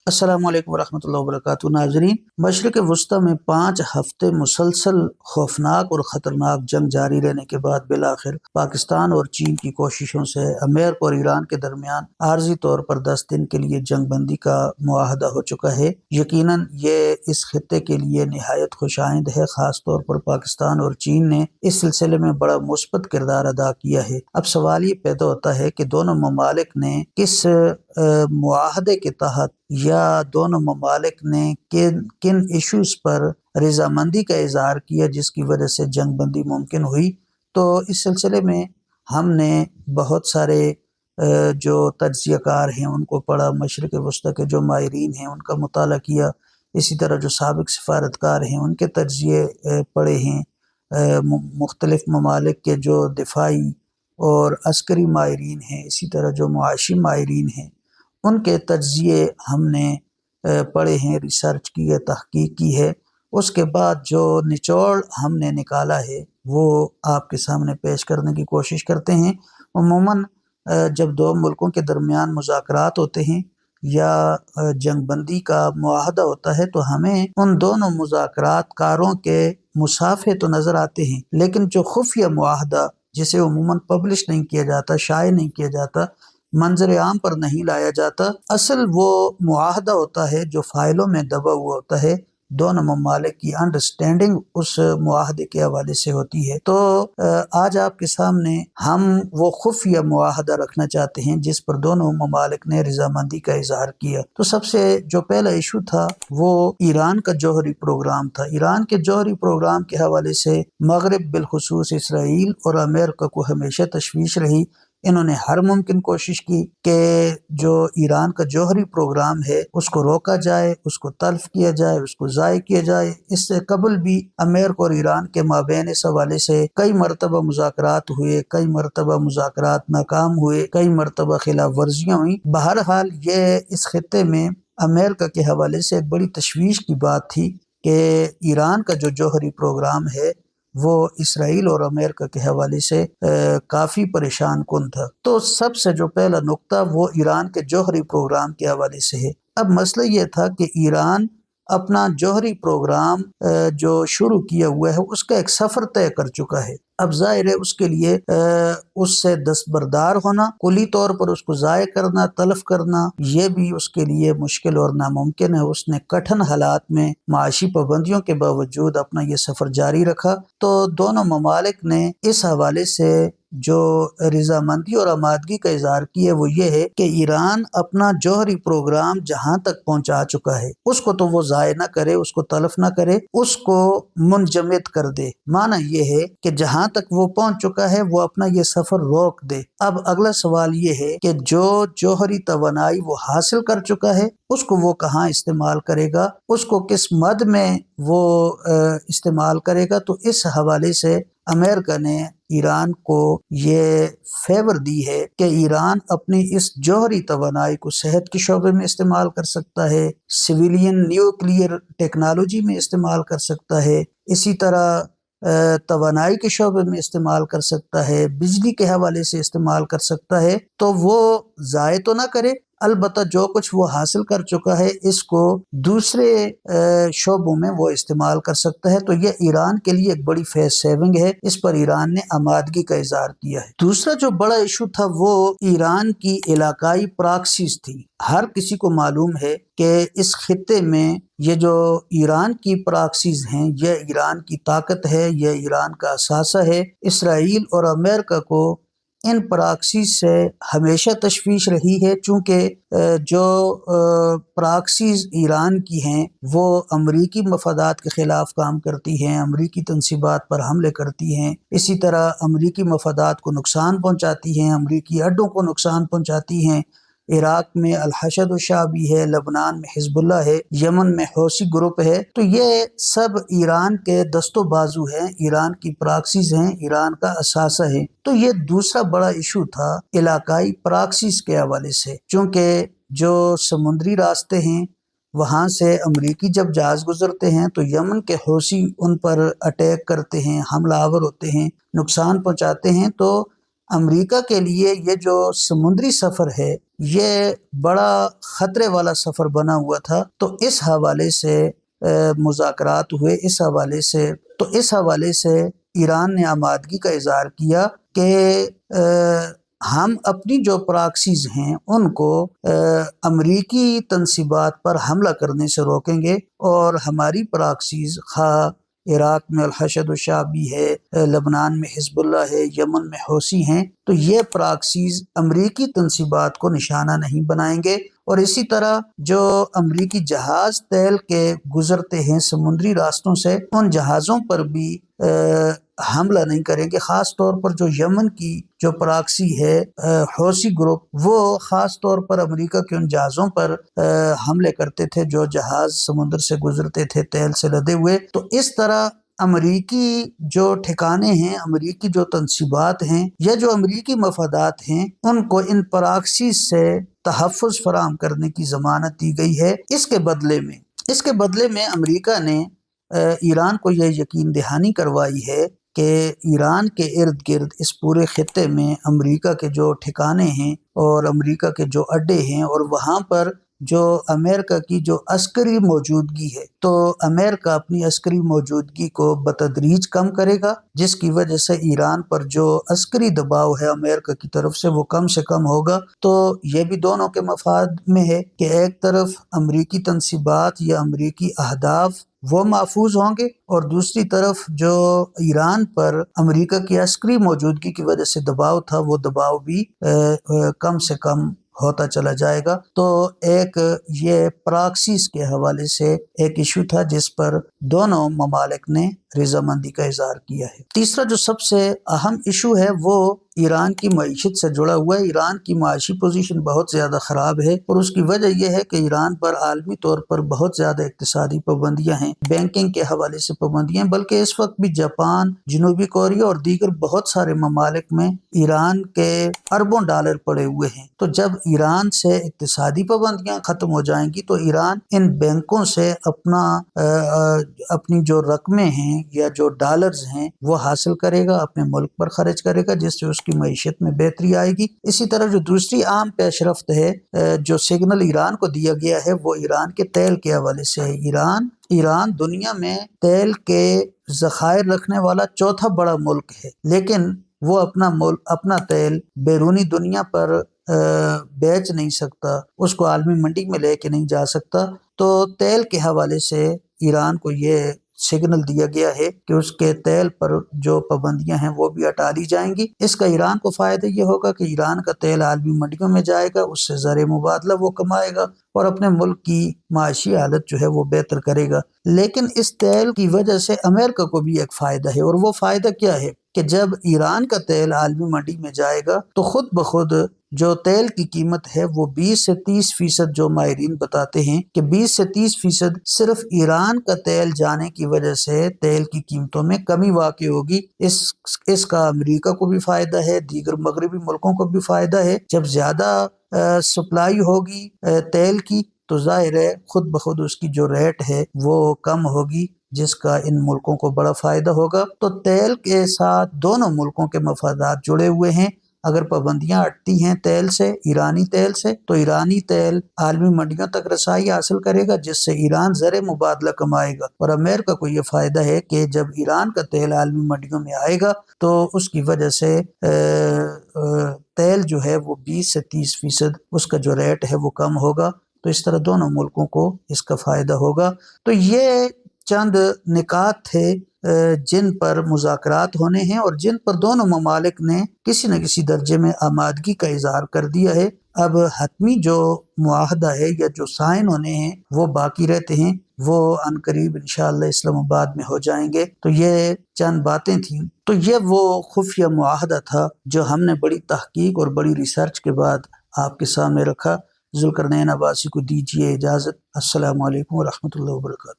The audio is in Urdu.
السلام علیکم ورحمۃ اللہ وبرکاتہ ناظرین، مشرق وسطی میں 5 ہفتے مسلسل خوفناک اور خطرناک جنگ جاری رہنے کے بعد بالآخر پاکستان اور چین کی کوششوں سے امریکہ اور ایران کے درمیان عارضی طور پر 10 دن کے لیے جنگ بندی کا معاہدہ ہو چکا ہے۔ یقیناً یہ اس خطے کے لیے نہایت خوش آئند ہے، خاص طور پر پاکستان اور چین نے اس سلسلے میں بڑا مثبت کردار ادا کیا ہے۔ اب سوال یہ پیدا ہوتا ہے کہ دونوں ممالک نے کس معاہدے کے تحت یا دونوں ممالک نے کن ایشوز پر رضامندی کا اظہار کیا جس کی وجہ سے جنگ بندی ممکن ہوئی۔ تو اس سلسلے میں ہم نے بہت سارے جو تجزیہ کار ہیں ان کو پڑھا، مشرق وسطی کے جو ماہرین ہیں ان کا مطالعہ کیا، اسی طرح جو سابق سفارتکار ہیں ان کے تجزیے پڑھے ہیں، مختلف ممالک کے جو دفاعی اور عسکری ماہرین ہیں، اسی طرح جو معاشی ماہرین ہیں ان کے تجزیے ہم نے پڑھے ہیں، ریسرچ کی ہے، تحقیق کی ہے۔ اس کے بعد جو نچوڑ ہم نے نکالا ہے وہ آپ کے سامنے پیش کرنے کی کوشش کرتے ہیں۔ عموماً جب دو ملکوں کے درمیان مذاکرات ہوتے ہیں یا جنگ بندی کا معاہدہ ہوتا ہے تو ہمیں ان دونوں مذاکرات کاروں کے مصافحے تو نظر آتے ہیں، لیکن جو خفیہ معاہدہ جسے عموماً پبلش نہیں کیا جاتا، شائع نہیں کیا جاتا، منظر عام پر نہیں لایا جاتا، اصل وہ معاہدہ ہوتا ہے جو فائلوں میں دبا ہوا ہوتا ہے، دونوں ممالک کی انڈرسٹینڈنگ اس معاہدے کے حوالے سے ہوتی ہے۔ تو آج آپ کے سامنے ہم وہ خفیہ معاہدہ رکھنا چاہتے ہیں جس پر دونوں ممالک نے رضامندی کا اظہار کیا۔ تو سب سے جو پہلا ایشو تھا وہ ایران کا جوہری پروگرام تھا۔ ایران کے جوہری پروگرام کے حوالے سے مغرب بالخصوص اسرائیل اور امریکہ کو ہمیشہ تشویش رہی۔ انہوں نے ہر ممکن کوشش کی کہ جو ایران کا جوہری پروگرام ہے اس کو روکا جائے، اس کو تلف کیا جائے، اس کو ضائع کیا جائے۔ اس سے قبل بھی امریکہ اور ایران کے مابین اس حوالے سے کئی مرتبہ مذاکرات ہوئے، کئی مرتبہ مذاکرات ناکام ہوئے، کئی مرتبہ خلاف ورزیاں ہوئیں۔ بہرحال یہ اس خطے میں امریکہ کے حوالے سے ایک بڑی تشویش کی بات تھی کہ ایران کا جو جوہری پروگرام ہے وہ اسرائیل اور امریکہ کے حوالے سے کافی پریشان کن تھا۔ تو سب سے جو پہلا نقطہ وہ ایران کے جوہری پروگرام کے حوالے سے ہے۔ اب مسئلہ یہ تھا کہ ایران اپنا جوہری پروگرام جو شروع کیا ہوا ہے اس کا ایک سفر طے کر چکا ہے۔ اب ظاہر ہے اس کے لیے اس سے دستبردار ہونا، کلی طور پر اس کو ضائع کرنا، تلف کرنا، یہ بھی اس کے لیے مشکل اور ناممکن ہے۔ اس نے کٹھن حالات میں معاشی پابندیوں کے باوجود اپنا یہ سفر جاری رکھا۔ تو دونوں ممالک نے اس حوالے سے جو رضامندی اور آمادگی کا اظہار کیا وہ یہ ہے کہ ایران اپنا جوہری پروگرام جہاں تک پہنچا چکا ہے اس کو تو وہ ضائع نہ کرے، اس کو تلف نہ کرے، اس کو منجمد کر دے۔ معنی یہ ہے کہ جہاں تک وہ پہنچ چکا ہے وہ اپنا یہ سفر روک دے۔ اب اگلا سوال یہ ہے کہ جو جوہری توانائی وہ حاصل کر چکا ہے اس کو وہ کہاں استعمال کرے گا، اس کو کس مد میں وہ استعمال کرے گا۔ تو اس حوالے سے امریکہ نے ایران کو یہ فیور دی ہے کہ ایران اپنی اس جوہری توانائی کو صحت کے شعبے میں استعمال کر سکتا ہے، سویلین نیوکلیئر ٹیکنالوجی میں استعمال کر سکتا ہے، اسی طرح توانائی کے شعبے میں استعمال کر سکتا ہے، بجلی کے حوالے سے استعمال کر سکتا ہے۔ تو وہ ضائع تو نہ کرے، البتہ جو کچھ وہ حاصل کر چکا ہے اس کو دوسرے شعبوں میں وہ استعمال کر سکتا ہے۔ تو یہ ایران کے لیے ایک بڑی فیس سیونگ ہے، اس پر ایران نے آمادگی کا اظہار کیا ہے۔ دوسرا جو بڑا ایشو تھا وہ ایران کی علاقائی پراکسیز تھی۔ ہر کسی کو معلوم ہے کہ اس خطے میں یہ جو ایران کی پراکسیز ہیں یہ ایران کی طاقت ہے، یہ ایران کا اثاثہ ہے۔ اسرائیل اور امریکہ کو ان پراکسیز سے ہمیشہ تشویش رہی ہے، چونکہ جو پراکسیز ایران کی ہیں وہ امریکی مفادات کے خلاف کام کرتی ہیں، امریکی تنصیبات پر حملے کرتی ہیں، اسی طرح امریکی مفادات کو نقصان پہنچاتی ہیں، امریکی اڈوں کو نقصان پہنچاتی ہیں۔ عراق میں الحشد الشعبی ہے، لبنان میں حزب اللہ ہے، یمن میں حوثی گروپ ہے۔ تو یہ سب ایران کے دست و بازو ہیں، ایران کی پراکسیز ہیں، ایران کا اثاثہ ہے۔ تو یہ دوسرا بڑا ایشو تھا علاقائی پراکسیز کے حوالے سے، چونکہ جو سمندری راستے ہیں وہاں سے امریکی جب جہاز گزرتے ہیں تو یمن کے حوثی ان پر اٹیک کرتے ہیں، حملہ آور ہوتے ہیں، نقصان پہنچاتے ہیں۔ تو امریکہ کے لیے یہ جو سمندری سفر ہے یہ بڑا خطرے والا سفر بنا ہوا تھا، تو اس حوالے سے مذاکرات ہوئے، اس حوالے سے ایران نے آمادگی کا اظہار کیا کہ ہم اپنی جو پراکسیز ہیں ان کو امریکی تنصیبات پر حملہ کرنے سے روکیں گے، اور ہماری پراکسیز خواہ عراق میں الحشد الشعبی ہے، لبنان میں حزب اللہ ہے، یمن میں حوثی ہیں، تو یہ پراکسیز امریکی تنصیبات کو نشانہ نہیں بنائیں گے، اور اسی طرح جو امریکی جہاز تیل کے گزرتے ہیں سمندری راستوں سے، ان جہازوں پر بھی حملہ نہیں کریں گے۔ خاص طور پر جو یمن کی جو پراکسی ہے حوثی گروپ، وہ خاص طور پر امریکہ کے ان جہازوں پر حملے کرتے تھے جو جہاز سمندر سے گزرتے تھے تیل سے لدے ہوئے۔ تو اس طرح امریکی جو ٹھکانے ہیں، امریکی جو تنصیبات ہیں یا جو امریکی مفادات ہیں، ان کو ان پراکسیز سے تحفظ فراہم کرنے کی ضمانت دی گئی ہے۔ اس کے بدلے میں امریکہ نے ایران کو یہ یقین دہانی کروائی ہے کہ ایران کے ارد گرد اس پورے خطے میں امریکہ کے جو ٹھکانے ہیں اور امریکہ کے جو اڈے ہیں، اور وہاں پر جو امریکہ کی جو عسکری موجودگی ہے، تو امریکہ اپنی عسکری موجودگی کو بتدریج کم کرے گا، جس کی وجہ سے ایران پر جو عسکری دباؤ ہے امریکہ کی طرف سے وہ کم سے کم ہوگا۔ تو یہ بھی دونوں کے مفاد میں ہے کہ ایک طرف امریکی تنصیبات یا امریکی اہداف وہ محفوظ ہوں گے، اور دوسری طرف جو ایران پر امریکہ کی عسکری موجودگی کی وجہ سے دباؤ تھا، وہ دباؤ بھی کم سے کم ہوتا چلا جائے گا۔ تو ایک یہ پراکسیز کے حوالے سے ایک ایشو تھا جس پر دونوں ممالک نے رضامندی کا اظہار کیا ہے۔ تیسرا جو سب سے اہم ایشو ہے وہ ایران کی معیشت سے جڑا ہوا ہے۔ ایران کی معاشی پوزیشن بہت زیادہ خراب ہے، اور اس کی وجہ یہ ہے کہ ایران پر عالمی طور پر بہت زیادہ اقتصادی پابندیاں ہیں، بینکنگ کے حوالے سے پابندیاں، بلکہ اس وقت بھی جاپان، جنوبی کوریا اور دیگر بہت سارے ممالک میں ایران کے اربوں ڈالر پڑے ہوئے ہیں۔ تو جب ایران سے اقتصادی پابندیاں ختم ہو جائیں گی تو ایران ان بینکوں سے اپنی جو رقمیں ہیں یا جو ڈالرز ہیں وہ حاصل کرے گا، اپنے ملک پر خرچ کرے گا، جس سے اس کی معیشت میں بہتری آئے گی۔ اسی طرح جو دوسری عام پیش رفت ہے جو سگنل ایران کو دیا گیا ہے وہ ایران کے تیل کے حوالے سے ہے۔ ایران دنیا میں تیل کے ذخائر رکھنے والا چوتھا بڑا ملک ہے، لیکن وہ اپنا تیل بیرونی دنیا پر بیچ نہیں سکتا، اس کو عالمی منڈی میں لے کے نہیں جا سکتا۔ تو تیل کے حوالے سے ایران کو یہ سگنل دیا گیا ہے کہ اس کے تیل پر جو پابندیاں ہیں وہ بھی ہٹا لی جائیں گی۔ اس کا ایران کو فائدہ یہ ہوگا کہ ایران کا تیل عالمی منڈیوں میں جائے گا، اس سے زر مبادلہ وہ کمائے گا اور اپنے ملک کی معاشی حالت جو ہے وہ بہتر کرے گا۔ لیکن اس تیل کی وجہ سے امریکہ کو بھی ایک فائدہ ہے، اور وہ فائدہ کیا ہے کہ جب ایران کا تیل عالمی منڈی میں جائے گا تو خود بخود جو تیل کی قیمت ہے وہ 20 سے 30% جو ماہرین بتاتے ہیں کہ 20 سے 30% صرف ایران کا تیل جانے کی وجہ سے تیل کی قیمتوں میں کمی واقع ہوگی۔ اس کا امریکہ کو بھی فائدہ ہے، دیگر مغربی ملکوں کو بھی فائدہ ہے۔ جب زیادہ سپلائی ہوگی تیل کی تو ظاہر ہے خود بخود اس کی جو ریٹ ہے وہ کم ہوگی، جس کا ان ملکوں کو بڑا فائدہ ہوگا۔ تو تیل کے ساتھ دونوں ملکوں کے مفادات جڑے ہوئے ہیں۔ اگر پابندیاں ہٹتی ہیں تیل سے، ایرانی تیل سے، تو ایرانی تیل عالمی منڈیوں تک رسائی حاصل کرے گا، جس سے ایران زر مبادلہ کمائے گا، اور امریکہ کو یہ فائدہ ہے کہ جب ایران کا تیل عالمی منڈیوں میں آئے گا تو اس کی وجہ سے تیل جو ہے وہ 20 سے 30% اس کا جو ریٹ ہے وہ کم ہوگا۔ تو اس طرح دونوں ملکوں کو اس کا فائدہ ہوگا۔ تو یہ چند نکات تھے جن پر مذاکرات ہونے ہیں اور جن پر دونوں ممالک نے کسی نہ کسی درجے میں آمادگی کا اظہار کر دیا ہے۔ اب حتمی جو معاہدہ ہے یا جو سائن ہونے ہیں وہ باقی رہتے ہیں، وہ عنقریب انشاءاللہ اسلام آباد میں ہو جائیں گے۔ تو یہ چند باتیں تھیں، تو یہ وہ خفیہ معاہدہ تھا جو ہم نے بڑی تحقیق اور بڑی ریسرچ کے بعد آپ کے سامنے رکھا۔ ذوالقرنین عباسی کو دیجیے اجازت۔ السلام علیکم ورحمۃ اللہ وبرکاتہ۔